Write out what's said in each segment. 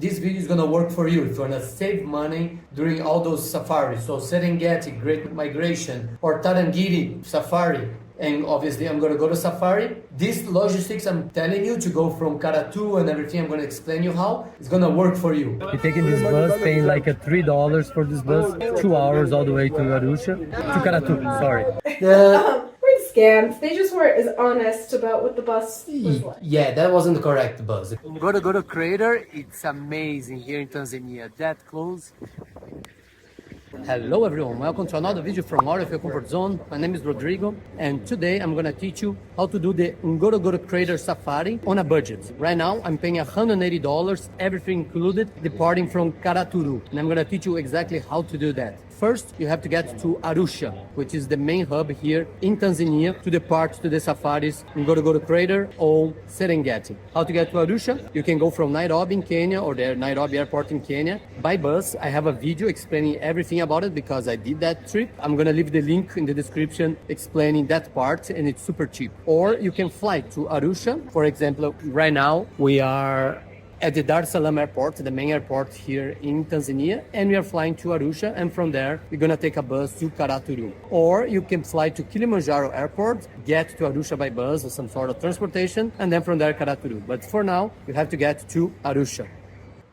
This video is gonna work for you if you wanna save money during all those safaris. So Serengeti, Great Migration, or Tarangire Safari. And obviously I'm gonna go to safari. This logistics I'm telling you to go from Karatu and everything, I'm gonna explain you how, it's gonna work for you. You're taking this bus, paying like a $3 for this bus, 2 hours all the way to Arusha, to Karatu, sorry. We're scammed. They just weren't as honest about what the bus was like. Yeah, that wasn't the correct bus. Ngorongoro Crater, it's amazing here in Tanzania, that close. Hello everyone, welcome to another video from out of your comfort zone. My name is Rodrigo and today I'm gonna teach you how to do the Ngorongoro Crater Safari on a budget. Right now I'm paying $180, everything included, departing from Karatu. And I'm gonna teach you exactly how to do that. First, you have to get to Arusha, which is the main hub here in Tanzania to depart to the safaris in Ngorongoro Crater or Serengeti. How to get to Arusha? You can go from Nairobi in Kenya or the Nairobi airport in Kenya by bus. I have a video explaining everything about it because I did that trip. I'm gonna leave the link in the description explaining that part and it's super cheap. Or you can fly to Arusha. For example, right now we are at the Dar es Salaam airport, the main airport here in Tanzania, and we are flying to Arusha, and from there we're gonna take a bus to Karatu. Or you can fly to Kilimanjaro airport, get to Arusha by bus or some sort of transportation, and then from there Karatu. But for now, you have to get to Arusha.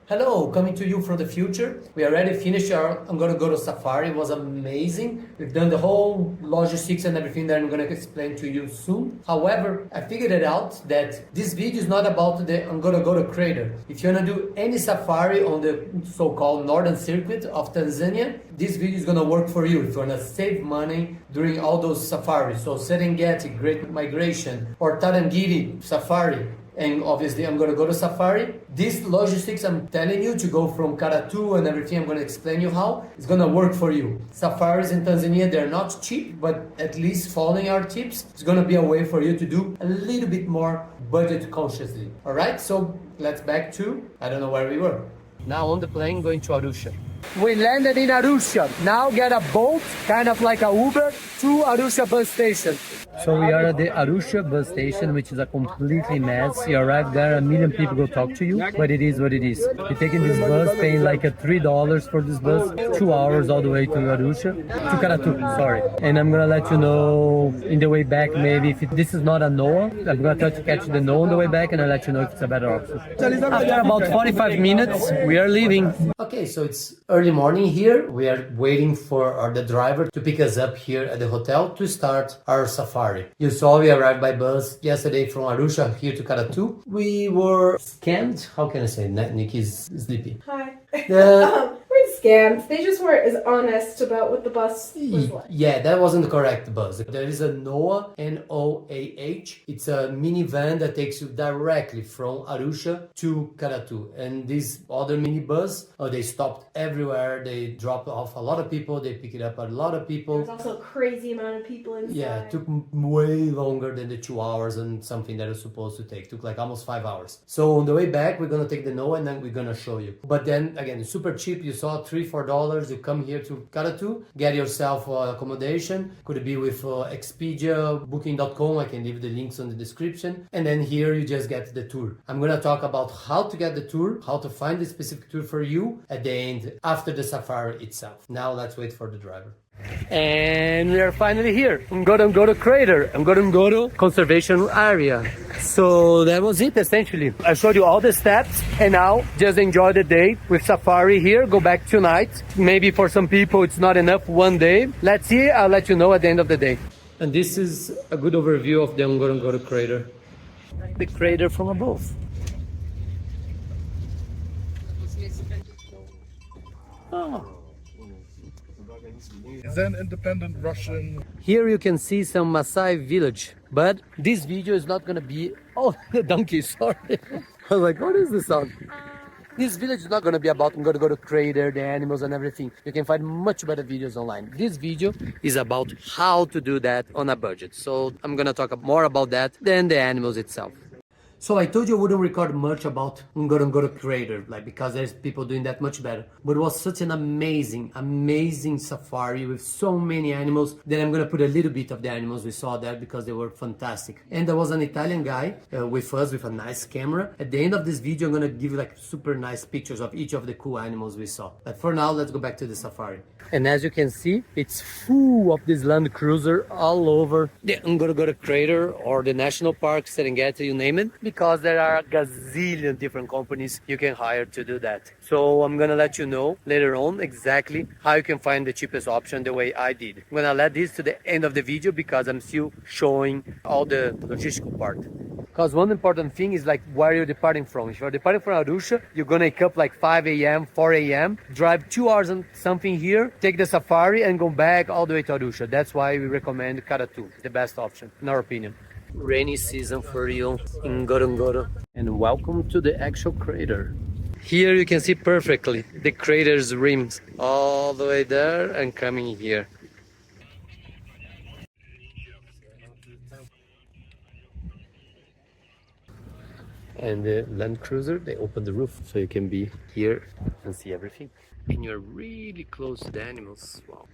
Hello, coming to you from the future. We already finished our Ngorongoro Safari. It was amazing. We've done the whole logistics and everything that I'm going to explain to you soon. However, I figured it out that this video is not about the Ngorongoro Crater. If you want to do any safari on the so-called northern circuit of Tanzania, this video is going to work for you if you want to save money during all those safaris. So Serengeti, Great Migration, or Tarangire Safari. And obviously I'm gonna go to safari. This logistics I'm telling you to go from Karatu and everything, I'm gonna explain you how, it's gonna work for you. Safaris in Tanzania, they're not cheap, but at least following our tips, it's gonna be a way for you to do a little bit more budget consciously. All right, so let's back to, I don't know where we were. Now on the plane going to Arusha. We landed in Arusha. Now get a boat, kind of like a Uber, to Arusha bus station. So we are at the Arusha bus station, which is a completely mess. You arrive there, a million people go talk to you, but it is what it is. You're taking this bus, paying like a $3 for this bus, 2 hours all the way to Arusha, to Karatu, sorry. And I'm gonna let you know in the way back, maybe if this is not a Noah, I'm gonna try to catch the Noah on the way back and I'll let you know if it's a better option. After about 45 minutes, we are leaving. Okay, so it's early morning here. We are waiting for the driver to pick us up here at the hotel to start our safari. You saw we arrived by bus yesterday from Arusha here to Karatu. We were scammed. How can I say? Nick is sleepy. Hi. Uh, We're scammed. They just weren't as honest about what the bus was like. Yeah, that wasn't the correct bus. There is a Noah, N-O-A-H. It's a minivan that takes you directly from Arusha to Karatu. And this other minibus, they stopped everywhere. They dropped off a lot of people. They picked up a lot of people. There's also a crazy amount of people inside. Yeah, it took way longer than the 2 hours and something that was supposed to take. It took like almost 5 hours. So on the way back, we're going to take the Noah and then we're going to show you. But then again, it's super cheap. You saw $3-4. You come here to Karatu, get yourself accommodation. Could be with Expedia, Booking.com. I can leave the links on the description. And then here you just get the tour. I'm going to talk about how to get the tour, how to find the specific tour for you at the end after the safari itself. Now let's wait for the driver. And we are finally here, Ngorongoro Crater, Ngorongoro Conservation Area. So that was it essentially. I showed you all the steps and now just enjoy the day with safari here. Go back tonight. Maybe for some people it's not enough one day. Let's see, I'll let you know at the end of the day. And this is a good overview of the Ngorongoro Crater. The crater from above. Oh. Is an independent Russian. Here you can see some Maasai village, but this video is not gonna be, oh, the donkey, sorry. I was like, what is this sound? This village is not gonna be about Ngorongoro Crater, the animals and everything. You can find much better videos online. This video is about how to do that on a budget. So I'm gonna talk more about that than the animals itself. So I told you I wouldn't record much about Ngorongoro Crater, like because there's people doing that much better. But it was such an amazing, amazing safari with so many animals that I'm gonna put a little bit of the animals we saw there because they were fantastic. And there was an Italian guy with us with a nice camera. At the end of this video, I'm gonna give you like super nice pictures of each of the cool animals we saw. But for now, let's go back to the safari. And as you can see, it's full of this Land Cruiser all over the Ngorongoro Crater or the National Park, Serengeti, you name it, because there are a gazillion different companies you can hire to do that. So I'm gonna let you know later on exactly how you can find the cheapest option the way I did. I'm gonna let this to the end of the video because I'm still showing all the logistical part. Because one important thing is like where you're departing from. If you're departing from Arusha, you're gonna wake up like 5 a.m., 4 a.m., drive 2 hours and something here, take the safari and go back all the way to Arusha. That's why we recommend Karatu, the best option, in our opinion. Rainy season for you in Ngorongoro. And welcome to the actual crater. Here you can see perfectly the crater's rims all the way there and coming here. And the Land Cruiser, they open the roof so you can be here and see everything. And you're really close to the animals. Wow.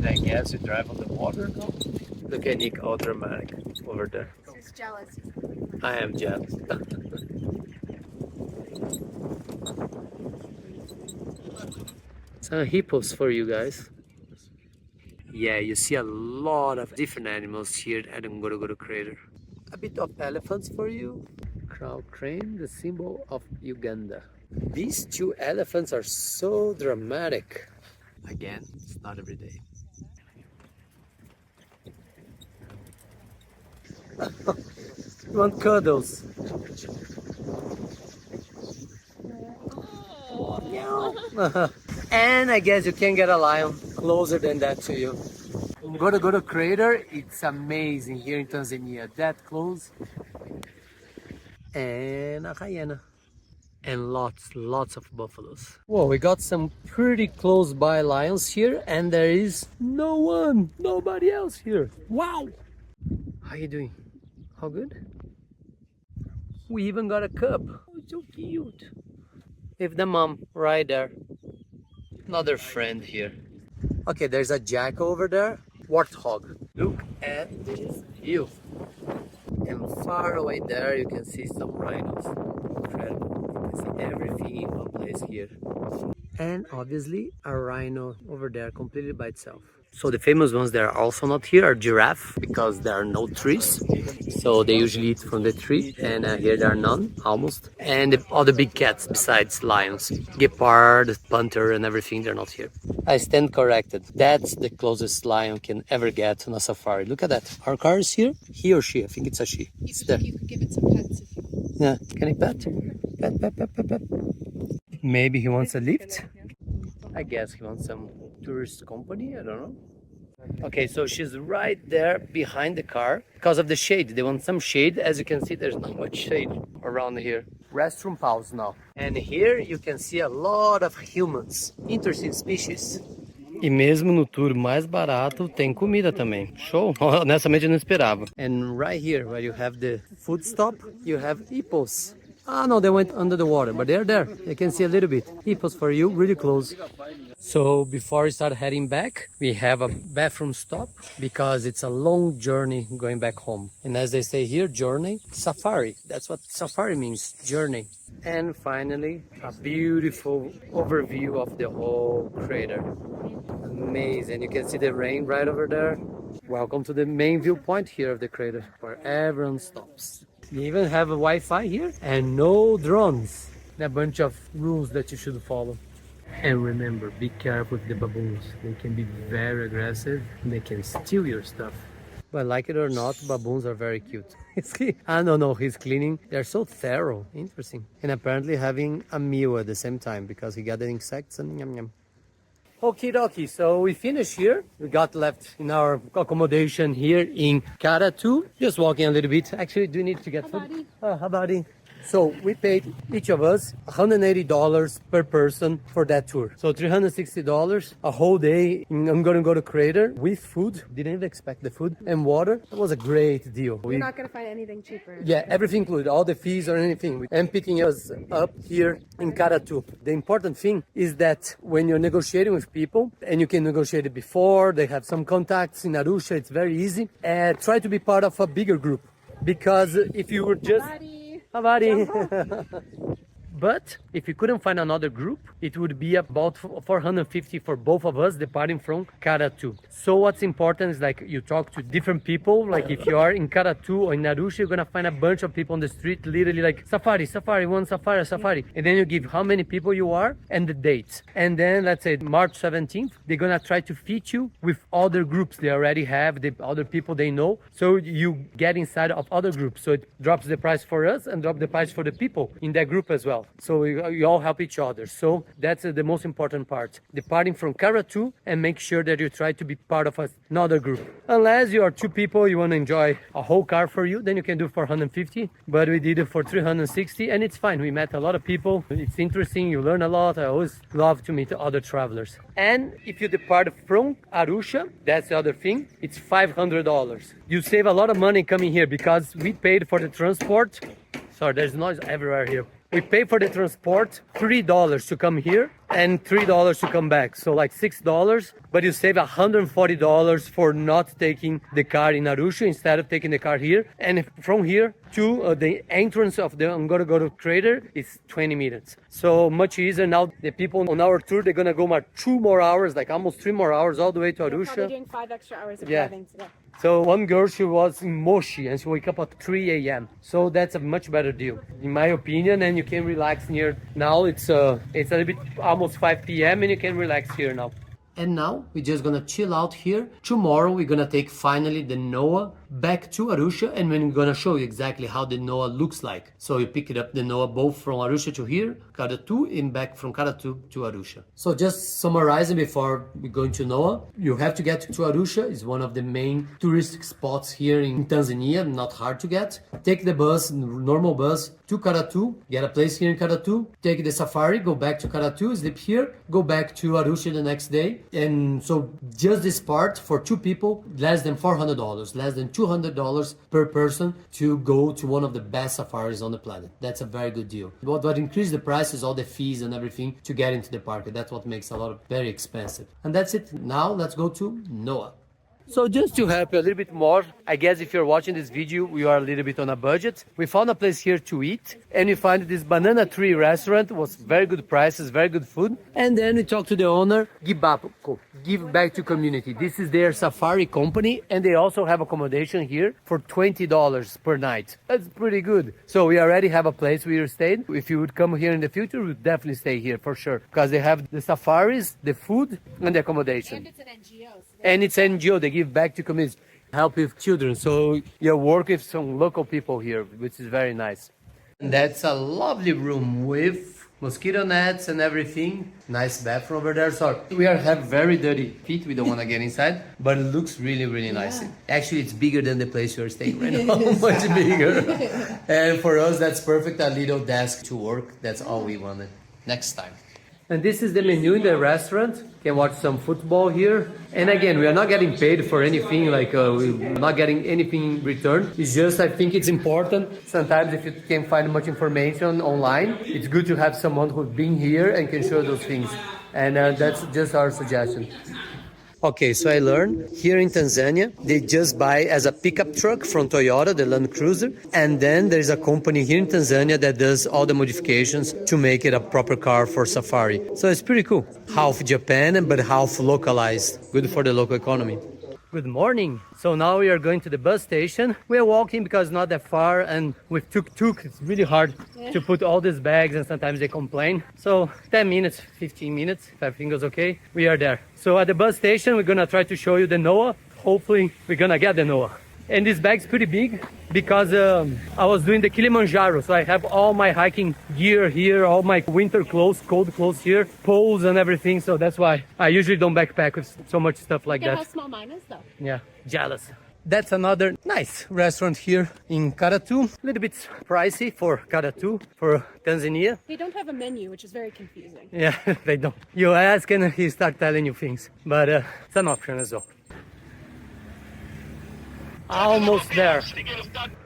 I guess you drive on the water now. Look at Nick, all dramatic over there. He's jealous. I am jealous. Some hippos for you guys. Yeah, you see a lot of different animals here at Ngorongoro Crater. A bit of elephants for you. Crow crane, the symbol of Uganda. These two elephants are so dramatic. Again, it's not every day. You want cuddles? And I guess you can get a lion closer than that to you. Ngorongoro Crater, it's amazing here in Tanzania, that close. And a hyena. And lots of buffaloes. Whoa, we got some pretty close by lions here and there is nobody else here. Wow! How you doing? How good? We even got a cub. Oh, so cute. With the mom right there. Another friend here. Okay, there's a jack over there. Warthog. Look at this view. And far away there you can see some rhinos. Incredible. You can see everything in one place here. And obviously a rhino over there completely by itself. So the famous ones that are also not here are giraffe because there are no trees. So they usually eat from the tree and here there are none, almost. And all the big cats besides lions. Guepard, panther and everything, they're not here. I stand corrected. That's the closest lion can ever get on a safari. Look at that. Our car is here. He or she, I think it's a she. It's there. You could give it some pets if you want. Yeah, can I pet? Pet. Maybe he wants a lift? I guess he wants some tourist company, I don't know. Okay, so she's right there behind the car because of the shade. They want some shade. As you can see, there's not much shade around here. Restroom pause now. And here you can see a lot of humans. Interesting species. E mesmo no tour mais barato tem comida também. Show! Honestamente eu não esperava. And right here where you have the food stop, you have hippos. Ah no, they went under the water, but they're there. You can see a little bit. Hippos for you, really close. So before we start heading back, we have a bathroom stop because it's a long journey going back home. And as they say here, journey, safari. That's what safari means, journey. And finally, a beautiful overview of the whole crater. Amazing. You can see the rain right over there. Welcome to the main viewpoint here of the crater where everyone stops. You even have a Wi-Fi here and no drones. And a bunch of rules that you should follow. And remember, be careful with the baboons. They can be very aggressive and they can steal your stuff. But like it or not, baboons are very cute. I don't know, he's cleaning. They're so thorough. Interesting. And apparently having a meal at the same time because he got the insects and yum yum. Okie dokie, so we finished here. We got left in our accommodation here in Karatu. Just walking a little bit. Actually, do you need to get food? buddy. Oh, hi, buddy. So we paid each of us $180 per person for that tour. So $360 a whole day in Ngorongoro Crater with food. Didn't even expect the food and water. It was a great deal. You're not gonna find anything cheaper. Yeah, everything included, all the fees or anything. And picking us up here in Karatu. The important thing is that when you're negotiating with people, and you can negotiate it before, they have some contacts in Arusha, it's very easy. Try to be part of a bigger group. Because if you were just... But if you couldn't find another group, it would be about $450 for both of us departing from Karatu. So what's important is like you talk to different people. Like if you are in Karatu or in Arusha, you're gonna find a bunch of people on the street, literally like safari, one safari. And then you give how many people you are and the dates. And then let's say March 17th, they're gonna try to fit you with other groups they already have, the other people they know. So you get inside of other groups. So it drops the price for us and drop the price for the people in that group as well. So we all help each other. So that's the most important part. Departing from Karatu and make sure that you try to be part of another group. Unless you are two people, you want to enjoy a whole car for you, then you can do for $150. But we did it for $360 and it's fine. We met a lot of people. It's interesting. You learn a lot. I always love to meet other travelers. And if you depart from Arusha, that's the other thing. It's $500. You save a lot of money coming here because we paid for the transport. Sorry, there's noise everywhere here. We pay for the transport $3 to come here and $3 to come back. So like $6, but you save $140 for not taking the car in Arusha instead of taking the car here. And from here to the entrance of the Ngorongoro Crater is 20 minutes. So much easier. Now the people on our tour, they're gonna go 2 more hours, like almost 3 more hours all the way to Arusha. Probably doing 5 extra hours of driving today. So one girl, she was in Moshi and she wake up at 3 a.m. So that's a much better deal, in my opinion. And you can relax near. Now it's a little bit almost 5 p.m. and you can relax here now. And now we're just gonna chill out here. Tomorrow we're gonna take finally the NOAA back to Arusha and we're gonna show you exactly how the NOAA looks like. So you pick it up the NOAA both from Arusha to here, Karatu, and back from Karatu to Arusha. So just summarizing before we go into NOAA, you have to get to Arusha. It's one of the main touristic spots here in Tanzania, not hard to get. Take the bus, normal bus, to Karatu, get a place here in Karatu, take the safari, go back to Karatu, sleep here, go back to Arusha the next day. And so just this part for 2 people, less than $400, less than $200 per person to go to one of the best safaris on the planet. That's a very good deal. What increased the price is all the fees and everything to get into the park. That's what makes a lot of very expensive. And that's it. Now let's go to NOAA. So just to help you a little bit more, I guess if you're watching this video, we are a little bit on a budget. We found a place here to eat and we find this banana tree restaurant was very good prices, very good food. And then we talked to the owner, Give Back to Community. This is their safari company and they also have accommodation here for $20 per night. That's pretty good. So we already have a place we stayed. If you would come here in the future, we would definitely stay here for sure. Because they have the safaris, the food and the accommodation. And it's an NGO. So and it's NGO, they give back to communities, help with children. So you work with some local people here, which is very nice. And that's a lovely room with mosquito nets and everything. Nice bathroom over there. So we have very dirty feet. We don't want to get inside, but it looks really, really nice. Yeah. Actually, it's bigger than the place you're staying right now. Much bigger. And for us, that's perfect. A little desk to work. That's all we wanted. Next time. And this is the menu in the restaurant. You can watch some football here. And again, we are not getting paid for anything, like we're not getting anything in return. It's just, I think it's important. Sometimes if you can't find much information online, it's good to have someone who's been here and can show those things. And that's just our suggestion. Okay, so I learned here in Tanzania, they just buy as a pickup truck from Toyota, the Land Cruiser. And then there's a company here in Tanzania that does all the modifications to make it a proper car for safari. So it's pretty cool. Half Japan, but half localized. Good for the local economy. Good morning. So now we are going to the bus station. We are walking because it's not that far, and with tuk-tuk it's really hard to put all these bags and sometimes they complain. So 10 minutes, 15 minutes, if everything goes okay, we are there. So at the bus station we're gonna try to show you the NOAA. Hopefully we're gonna get the NOAA. And this bag's pretty big because I was doing the Kilimanjaro. So I have all my hiking gear here, all my winter clothes, cold clothes here, poles and everything. So that's why I usually don't backpack with so much stuff like that. Look at how small mine is though. Yeah, jealous. That's another nice restaurant here in Karatu. A little bit pricey for Karatu, for Tanzania. They don't have a menu, which is very confusing. Yeah, they don't. You ask and he start telling you things, but it's an option as well. Almost there.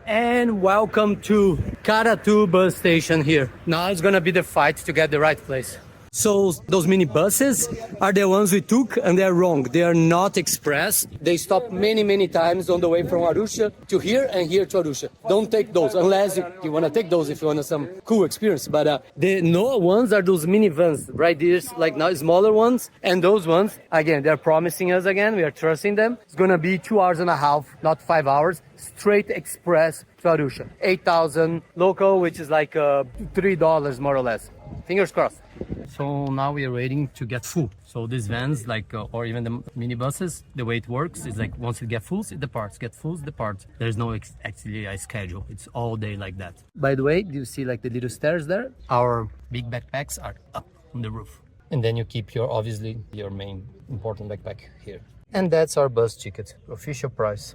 And welcome to Karatu bus station here. Now it's gonna be the fight to get the right place. So those mini buses are the ones we took, and they're wrong. They are not express. They stop many times on the way from Arusha to here and here to Arusha. Don't take those unless you want to take those if you want some cool experience. But the no ones are those minivans right there, like now smaller ones. And those ones, again, they're promising us again. We are trusting them. It's going to be 2.5 hours, not 5 hours, straight express to Arusha. 8,000 local, which is like $3 more or less. Fingers crossed. So now we are waiting to get full. So these vans, like or even the minibuses, the way it works is like once it gets full, it departs. Get full, it departs. There's no actually a schedule. It's all day like that. By the way, do you see like the little stairs there? Our big backpacks are up on the roof, and then you keep your obviously your main important backpack here. And that's our bus ticket, official price.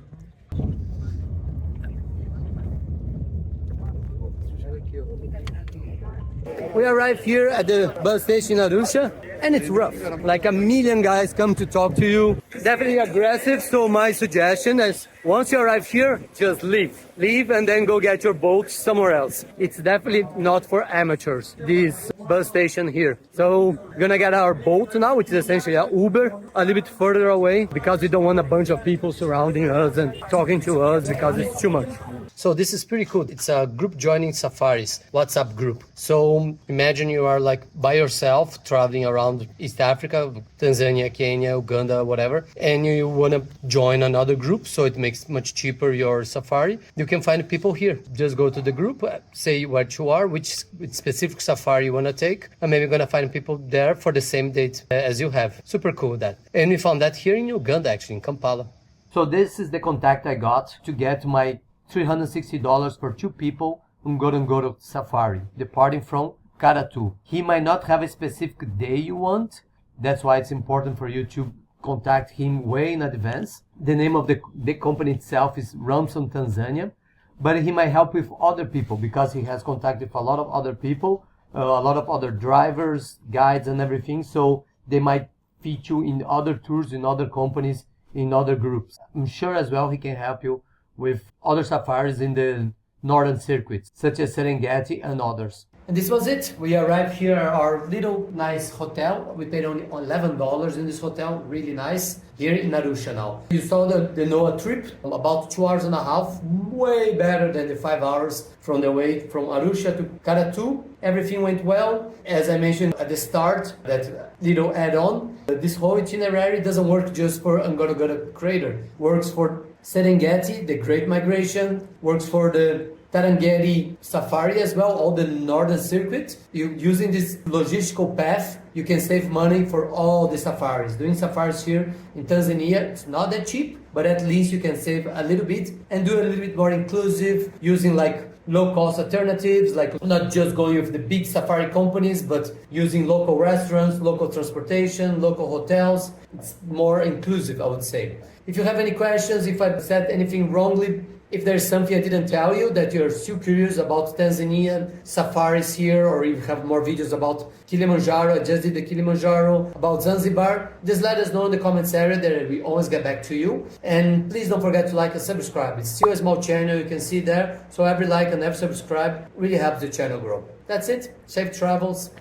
We arrived here at the bus station in Arusha, and it's rough. Like a million guys come to talk to you. Definitely aggressive, so my suggestion is once you arrive here, just leave. Leave and then go get your boat somewhere else. It's definitely not for amateurs, this bus station here. So we're gonna get our boat now, which is essentially an Uber, a little bit further away because we don't want a bunch of people surrounding us and talking to us because it's too much. So this is pretty cool. It's a group joining safaris, WhatsApp group. So imagine you are like by yourself traveling around East Africa, Tanzania, Kenya, Uganda, whatever, and you want to join another group, so it makes much cheaper your safari. You can find people here. Just go to the group, say where you are, which specific safari you want to take, and maybe you're going to find people there for the same date as you have. Super cool that. And we found that here in Uganda, actually, in Kampala. So this is the contact I got to get my $360 for 2 people on Ngorongoro Safari, departing from Karatu. He might not have a specific day you want. That's why it's important for you to contact him way in advance. The name of the company itself is Ramson Tanzania, but he might help with other people because he has contact with a lot of other people, a lot of other drivers, guides and everything. So they might fit you in other tours, in other companies, in other groups. I'm sure as well he can help you with other safaris in the northern circuits, such as Serengeti and others. And this was it. We arrived here at our little nice hotel. We paid only $11 in this hotel, really nice, here in Arusha now. You saw the NOAA trip, about 2.5 hours, way better than the 5 hours from the way from Arusha to Karatu. Everything went well. As I mentioned at the start, that little add-on, this whole itinerary doesn't work just for Ngorongoro Crater. Works for Serengeti, the Great Migration, works for the Tarangire safari as well, all the northern circuit. Using this logistical path, you can save money for all the safaris. Doing safaris here in Tanzania, it's not that cheap, but at least you can save a little bit and do a little bit more inclusive, using like low-cost alternatives, like not just going with the big safari companies, but using local restaurants, local transportation, local hotels. It's more inclusive, I would say. If you have any questions, if I said anything wrongly, if there's something I didn't tell you that you're still curious about Tanzania, safaris here, or you have more videos about Kilimanjaro, I just did the Kilimanjaro, about Zanzibar, just let us know in the comments area that we always get back to you. And please don't forget to like and subscribe. It's still a small channel, you can see there, so every like and every subscribe really helps the channel grow. That's it. Safe travels.